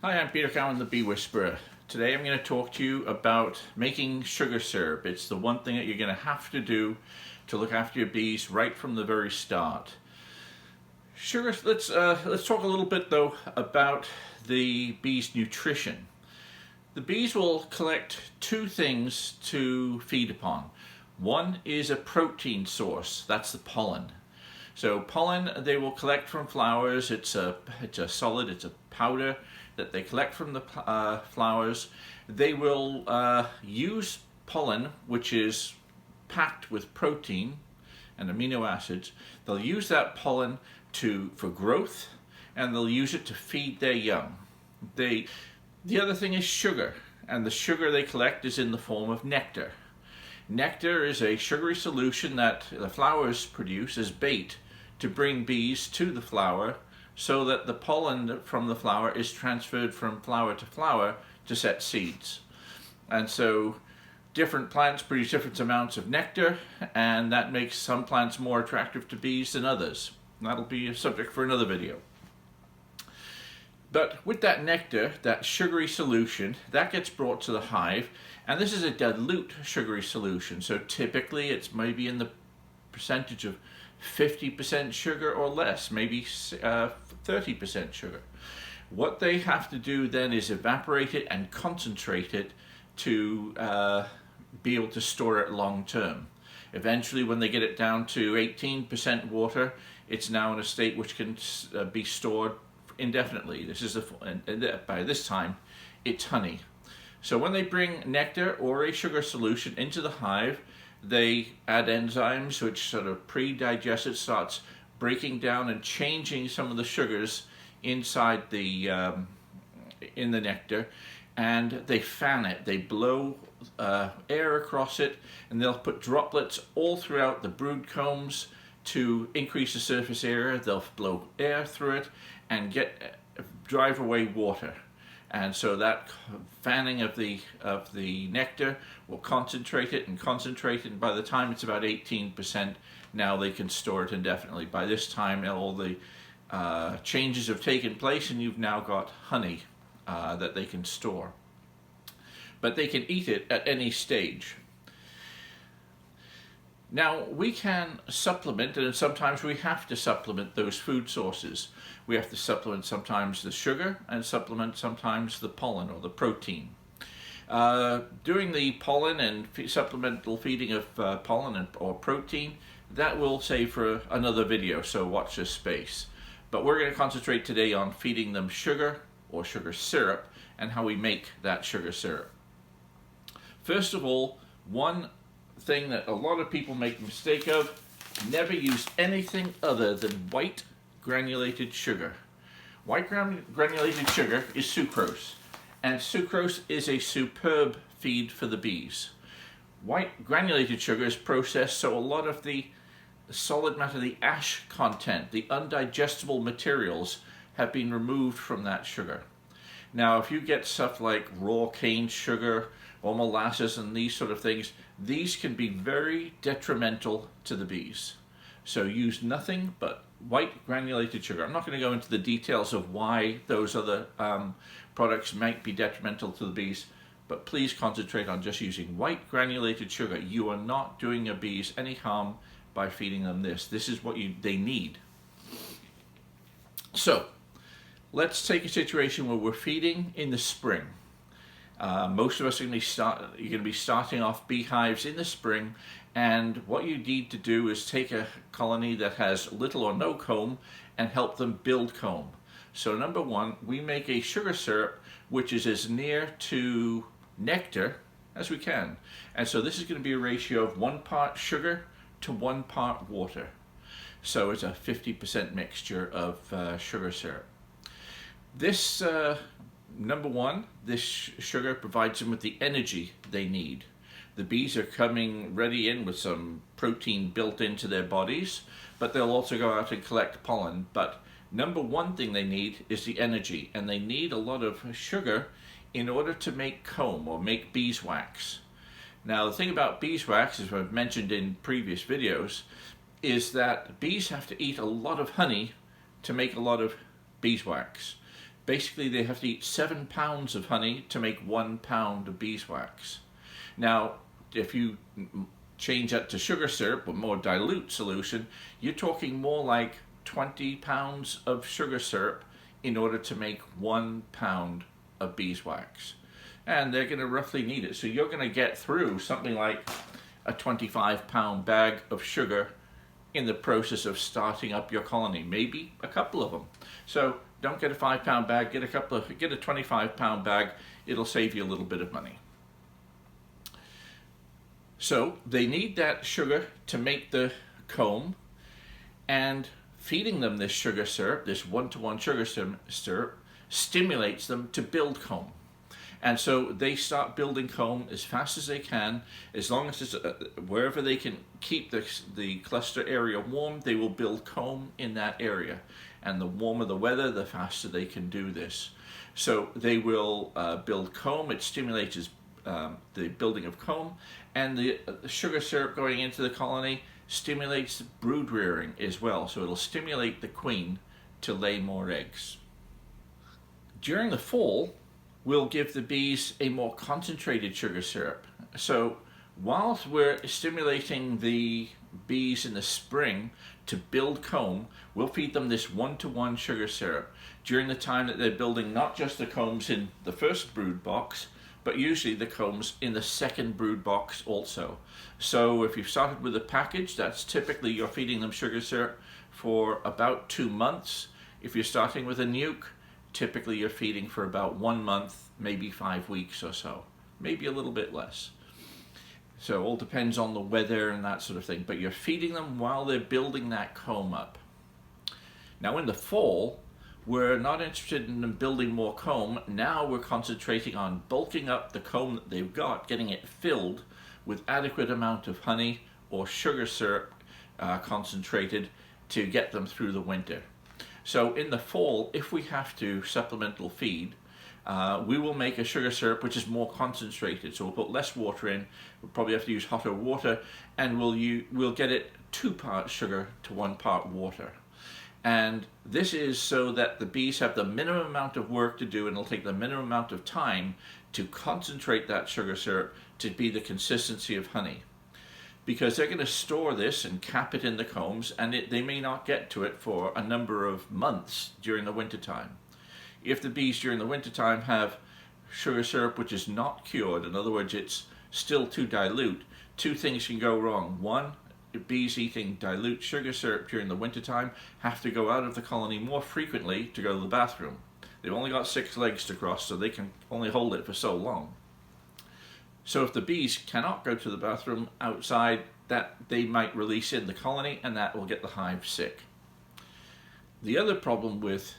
Hi, I'm Peter Cowan, the Bee Whisperer. Today I'm going to talk to you about making sugar syrup. It's the one thing that you're going to have to do to look after your bees right from the very start. Sugar. Let's talk a little bit though about the bees' nutrition. The bees will collect two things to feed upon. One is a protein source. That's the pollen. So pollen they will collect from flowers. It's a solid. It's a powder that they collect from the flowers. They will use pollen, which is packed with protein and amino acids. They'll use that pollen for growth, and they'll use it to feed their young. The other thing is sugar, and the sugar they collect is in the form of nectar. Nectar is a sugary solution that the flowers produce as bait to bring bees to the flower, so that the pollen from the flower is transferred from flower to set seeds. And so different plants produce different amounts of nectar, and that makes some plants more attractive to bees than others. That'll be a subject for another video. But with that nectar, that sugary solution, that gets brought to the hive, and this is a dilute sugary solution. So typically it's maybe in the percentage of 50% sugar or less, maybe 30% sugar. What they have to do then is evaporate it and concentrate it to be able to store it long term. Eventually, when they get it down to 18% water, it's now in a state which can be stored indefinitely. By this time, it's honey. So when they bring nectar or a sugar solution into the hive, they add enzymes which sort of pre-digest it, starts breaking down and changing some of the sugars inside in the nectar, and they fan it. They blow air across it, and they'll put droplets all throughout the brood combs to increase the surface area. They'll blow air through it and drive away water. And so that fanning of the nectar will concentrate it, and by the time it's about 18%, now they can store it indefinitely. By this time, all the changes have taken place, and you've now got honey that they can store. But they can eat it at any stage. Now, we can supplement, and sometimes we have to supplement those food sources. We have to supplement sometimes the sugar, and supplement sometimes the pollen or the protein. Doing the pollen and supplemental feeding of pollen or protein, that will save for another video, so watch this space. But we're going to concentrate today on feeding them sugar or sugar syrup and how we make that sugar syrup. First of all, one thing that a lot of people make a mistake of: never use anything other than white granulated sugar. White granulated sugar is sucrose, and sucrose is a superb feed for the bees. White granulated sugar is processed, so a lot of the solid matter, the ash content, the undigestible materials have been removed from that sugar. Now, if you get stuff like raw cane sugar or molasses and these sort of things, these can be very detrimental to the bees. So use nothing but white granulated sugar. I'm not going to go into the details of why those other products might be detrimental to the bees, but please concentrate on just using white granulated sugar. You are not doing your bees any harm by feeding them this. This is what they need. So let's take a situation where we're feeding in the spring. Most of us are going to be starting off beehives in the spring, and what you need to do is take a colony that has little or no comb and help them build comb. So number one, we make a sugar syrup which is as near to nectar as we can. And so this is going to be a ratio of 1 part sugar to 1 part water. So it's a 50% mixture of sugar syrup. This number one, this sugar provides them with the energy they need. The bees are coming ready in with some protein built into their bodies, but they'll also go out and collect pollen. But number one thing they need is the energy, and they need a lot of sugar in order to make comb or make beeswax. Now, the thing about beeswax, as I've mentioned in previous videos, is that bees have to eat a lot of honey to make a lot of beeswax. basically they have to eat 7 pounds of honey to make 1 pound of beeswax. Now, if you change that to sugar syrup, a more dilute solution, you're talking more like 20 pounds of sugar syrup in order to make 1 pound of beeswax. And they're going to roughly need it. So you're going to get through something like a 25-pound bag of sugar in the process of starting up your colony, maybe a couple of them. So don't get a 5-pound bag, get a 25-pound bag. It'll save you a little bit of money. So they need that sugar to make the comb, and feeding them this sugar syrup, this 1-to-1 sugar syrup, stimulates them to build comb. And so they start building comb as fast as they can. As long as it's wherever they can keep the cluster area warm, they will build comb in that area. And the warmer the weather, the faster they can do this. So they will build comb. It stimulates the building of comb, and the sugar syrup going into the colony stimulates brood rearing as well. So it'll stimulate the queen to lay more eggs. During the fall, we'll give the bees a more concentrated sugar syrup. So whilst we're stimulating the bees in the spring to build comb, we'll feed them this 1-to-1 sugar syrup during the time that they're building not just the combs in the first brood box, but usually the combs in the second brood box also. So if you've started with a package, that's typically you're feeding them sugar syrup for about 2 months. If you're starting with a nuke, typically you're feeding for about 1 month, maybe 5 weeks or so, maybe a little bit less. So it all depends on the weather and that sort of thing, but you're feeding them while they're building that comb up. Now in the fall, we're not interested in them building more comb. Now we're concentrating on bulking up the comb that they've got, getting it filled with adequate amount of honey or sugar syrup concentrated to get them through the winter. So in the fall, if we have to supplemental feed, we will make a sugar syrup which is more concentrated. So we'll put less water in. We'll probably have to use hotter water, and we'll get it 2 parts sugar to 1 part water. And this is so that the bees have the minimum amount of work to do, and it'll take the minimum amount of time to concentrate that sugar syrup to be the consistency of honey. Because they're going to store this and cap it in the combs, and they may not get to it for a number of months during the wintertime. If the bees during the wintertime have sugar syrup which is not cured, in other words, it's still too dilute, 2 things can go wrong. One, bees eating dilute sugar syrup during the wintertime have to go out of the colony more frequently to go to the bathroom. They've only got 6 legs to cross, so they can only hold it for so long. So if the bees cannot go to the bathroom outside, that they might release in the colony, and that will get the hive sick. The other problem with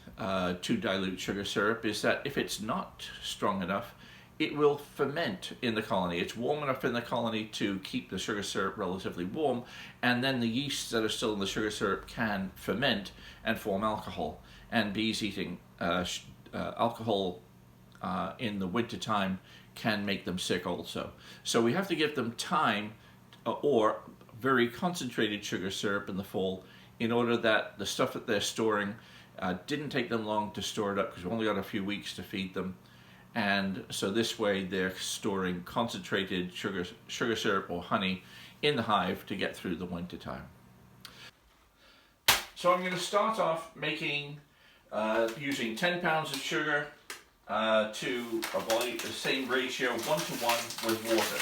too dilute sugar syrup is that if it's not strong enough, it will ferment in the colony. It's warm enough in the colony to keep the sugar syrup relatively warm, and then the yeasts that are still in the sugar syrup can ferment and form alcohol. And bees eating alcohol in the wintertime can make them sick also. So we have to give them time or very concentrated sugar syrup in the fall in order that the stuff that they're storing didn't take them long to store it up, because we've only got a few weeks to feed them. And so this way they're storing concentrated sugar syrup or honey in the hive to get through the winter time. So I'm going to start off making, using 10 pounds of sugar to a volume, the same ratio, 1-to-1 with water.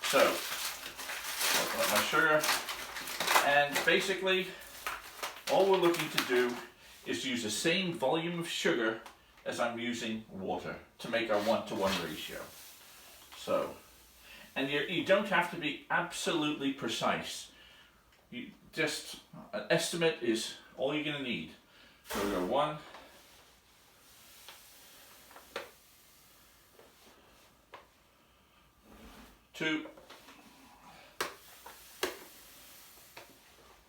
So, open up my sugar, and basically all we're looking to do is use the same volume of sugar as I'm using water to make our 1-to-1 ratio. So, and you don't have to be absolutely precise. You just, an estimate is all you're going to need. So we go 1, 2,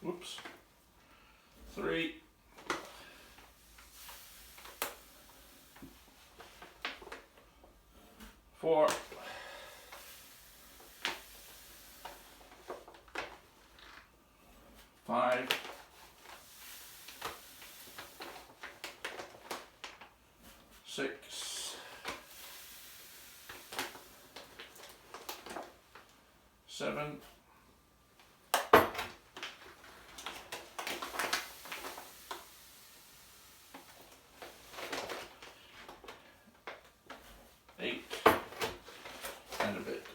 whoops, 3, 4, 5, 6, 7, 8 and a bit.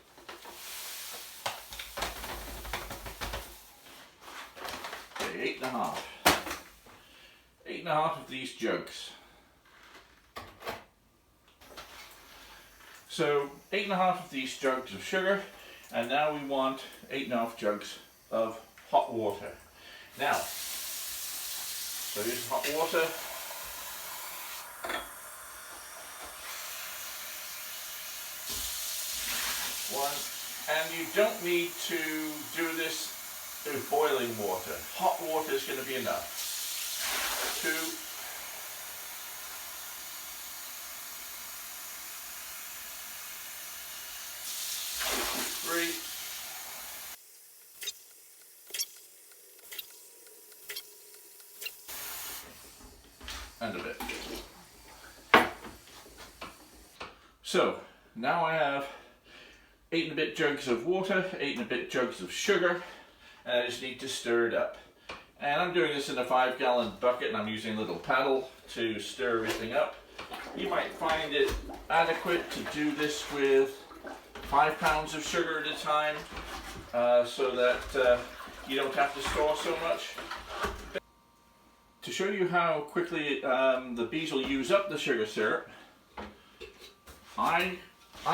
Okay, 8.5. 8.5 of these jugs. So 8.5 of these jugs of sugar, and now we want 8.5 jugs of hot water. Now, so here's hot water. One, and you don't need to do this with boiling water. Hot water is going to be enough. 2, 3, and a bit. So now I have 8 and a bit jugs of water, 8 and a bit jugs of sugar, and I just need to stir it up. And I'm doing this in a 5-gallon bucket, and I'm using a little paddle to stir everything up. You might find it adequate to do this with 5 pounds of sugar at a time, so that you don't have to store so much. To show you how quickly the bees will use up the sugar syrup, I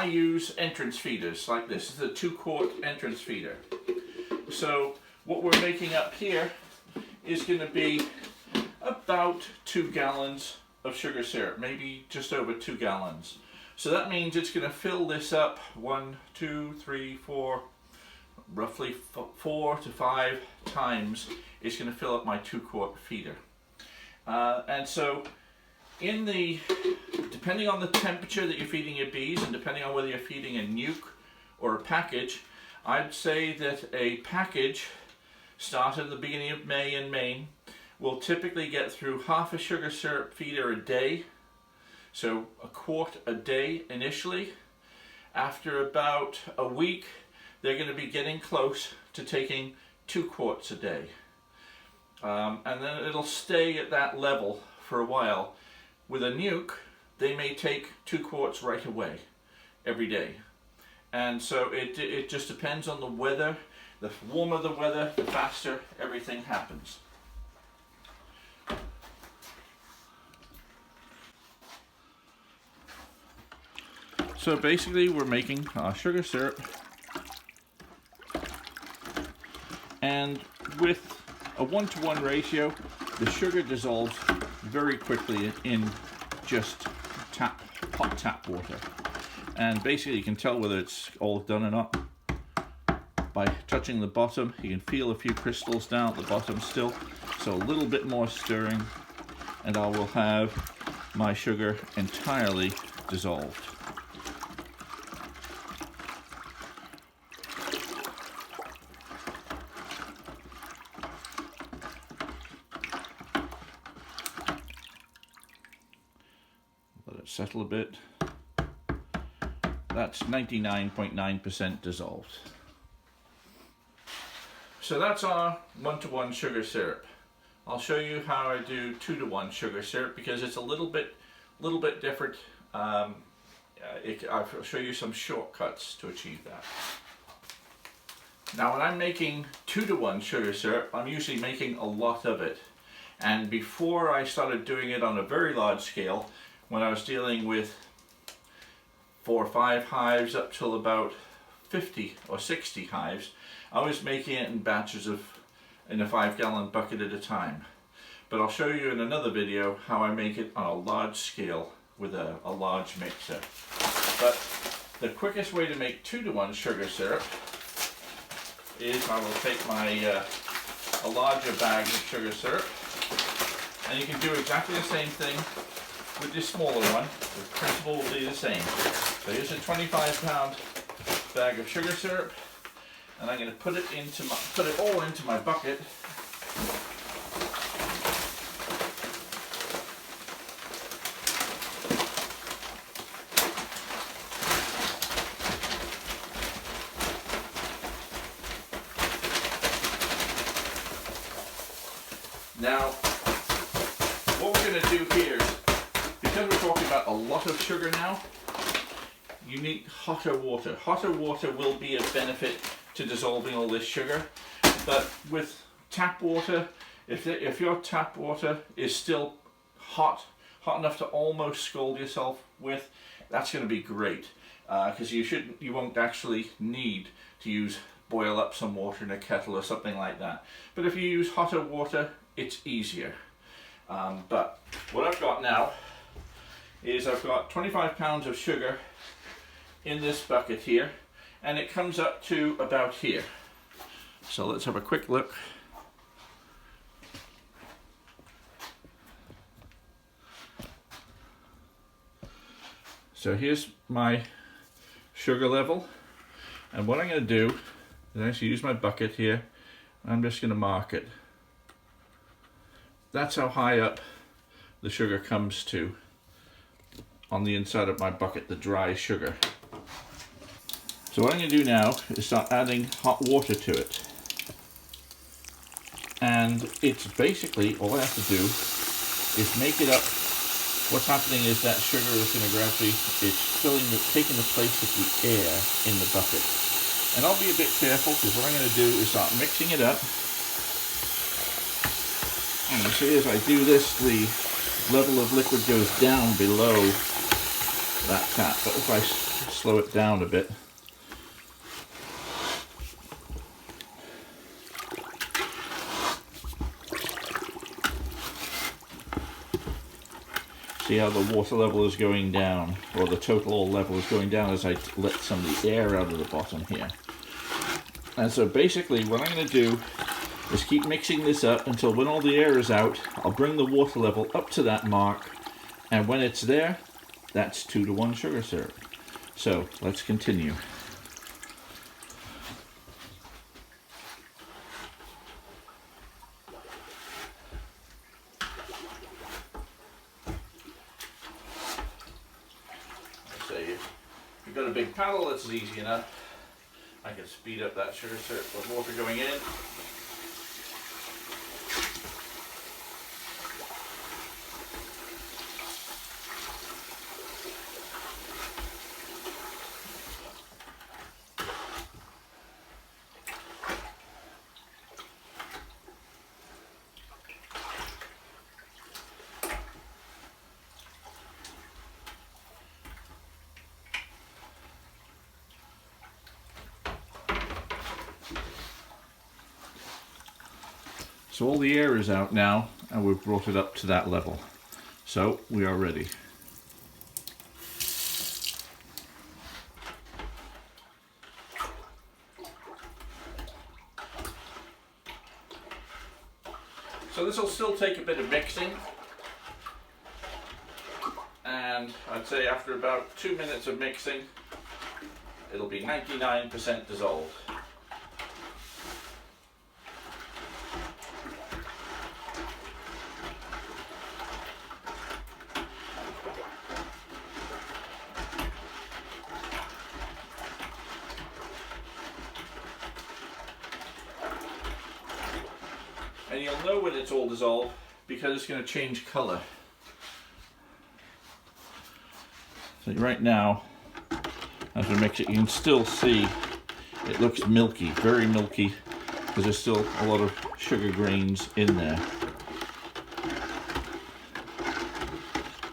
use entrance feeders like this. This is a 2-quart entrance feeder. So what we're making up here is going to be about 2 gallons of sugar syrup, maybe just over 2 gallons. So that means it's going to fill this up 1, 2, 3, 4, roughly 4 to 5 times. It's going to fill up my 2-quart feeder. And so depending on the temperature that you're feeding your bees, and depending on whether you're feeding a nuke or a package, I'd say that a package started at the beginning of May in Maine will typically get through half a sugar syrup feeder a day, so a quart a day initially. After about a week, they're going to be getting close to taking 2 quarts a day. And then it'll stay at that level for a while. With a nuke, they may take 2 quarts right away, every day. And so it just depends on the weather. The warmer the weather, the faster everything happens. So basically we're making our sugar syrup, and with a 1-to-1 ratio, the sugar dissolves very quickly in just hot tap water. And basically you can tell whether it's all done or not by touching the bottom. You can feel a few crystals down at the bottom still, so a little bit more stirring and I will have my sugar entirely dissolved. Let it settle a bit. That's 99.9% dissolved. So that's our 1-to-1 sugar syrup. I'll show you how I do 2-to-1 sugar syrup because it's a little bit different. I'll show you some shortcuts to achieve that. Now when I'm making 2-to-1 sugar syrup, I'm usually making a lot of it. And before I started doing it on a very large scale, when I was dealing with 4 or 5 hives up till about 50 or 60 hives, I was making it in batches in a 5-gallon bucket at a time. But I'll show you in another video how I make it on a large scale with a large mixer. But the quickest way to make 2-to-1 sugar syrup is I will take a larger bag of sugar syrup, and you can do exactly the same thing with this smaller one. The principle will be the same. So here's a 25-pound bag of sugar syrup, and I'm going to put it all into my bucket. Now, what we're going to do here is, because we're talking about a lot of sugar now, you need hotter water. Hotter water will be a benefit to dissolving all this sugar, but with tap water, if your tap water is still hot enough to almost scald yourself with, that's going to be great, because you won't actually need to boil up some water in a kettle or something like that. But if you use hotter water, it's easier. But what I've got now is I've got 25 pounds of sugar in this bucket here, and it comes up to about here. So let's have a quick look. So here's my sugar level, and what I'm going to do is actually use my bucket here. I'm just going to mark it. That's how high up the sugar comes to on the inside of my bucket, the dry sugar. So what I'm going to do now is start adding hot water to it. And it's basically, all I have to do is make it up. What's happening is that sugar is going to gradually, taking the place of the air in the bucket. And I'll be a bit careful, because what I'm going to do is start mixing it up. And you see, as I do this, the level of liquid goes down below that tap. But if I slow it down a bit, see how the water level is going down, or the total level is going down as I let some of the air out of the bottom here. And so basically what I'm going to do is keep mixing this up until when all the air is out, I'll bring the water level up to that mark, and when it's there, that's 2-to-1 sugar syrup. So let's continue. So if you've got a big paddle, that's easy enough. I can speed up that sugar syrup with water going in. So all the air is out now, and we've brought it up to that level. So we are ready. So this will still take a bit of mixing, and I'd say after about 2 minutes of mixing, it'll be 99% dissolved. And you'll know when it's all dissolved because it's going to change color. So right now, as we mix it, you can still see it looks milky, very milky, because there's still a lot of sugar grains in there.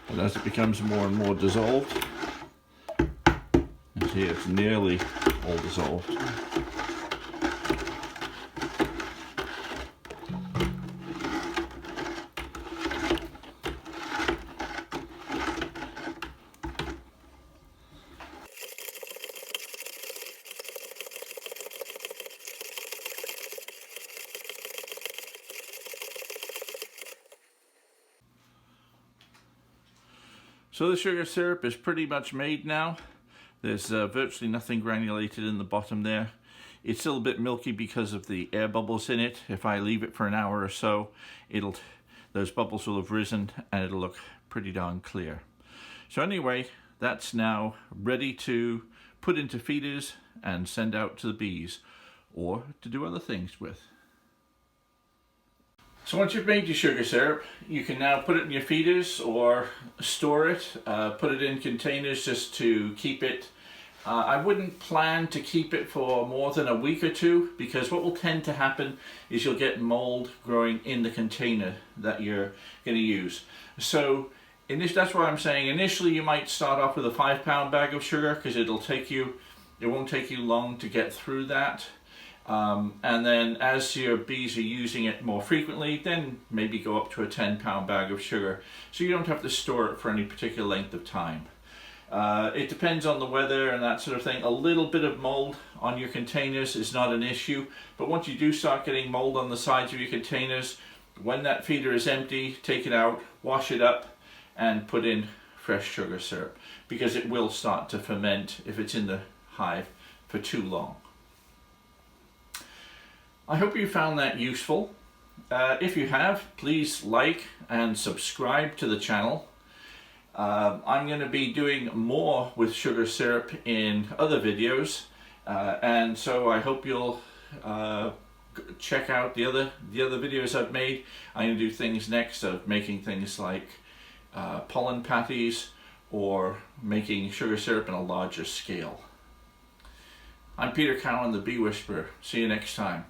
And as it becomes more and more dissolved, you see it's nearly all dissolved. So the sugar syrup is pretty much made now. There's virtually nothing granulated in the bottom there. It's still a bit milky because of the air bubbles in it. If I leave it for an hour or so, those bubbles will have risen and it'll look pretty darn clear. So anyway, that's now ready to put into feeders and send out to the bees, or to do other things with. So once you've made your sugar syrup, you can now put it in your feeders or store it, put it in containers just to keep it. I wouldn't plan to keep it for more than a week or two, because what will tend to happen is you'll get mold growing in the container that you're going to use. So that's why I'm saying initially you might start off with a 5-pound bag of sugar, because it won't take you long to get through that. And then as your bees are using it more frequently, then maybe go up to a 10-pound bag of sugar, so you don't have to store it for any particular length of time. It depends on the weather and that sort of thing. A little bit of mold on your containers is not an issue, but once you do start getting mold on the sides of your containers, when that feeder is empty, take it out, wash it up, and put in fresh sugar syrup, because it will start to ferment if it's in the hive for too long. I hope you found that useful. If you have, please like and subscribe to the channel. I'm going to be doing more with sugar syrup in other videos, and so I hope you'll check out the other videos I've made. I'm going to do things next of making things like pollen patties, or making sugar syrup in a larger scale. I'm Peter Cowan, the Bee Whisperer. See you next time.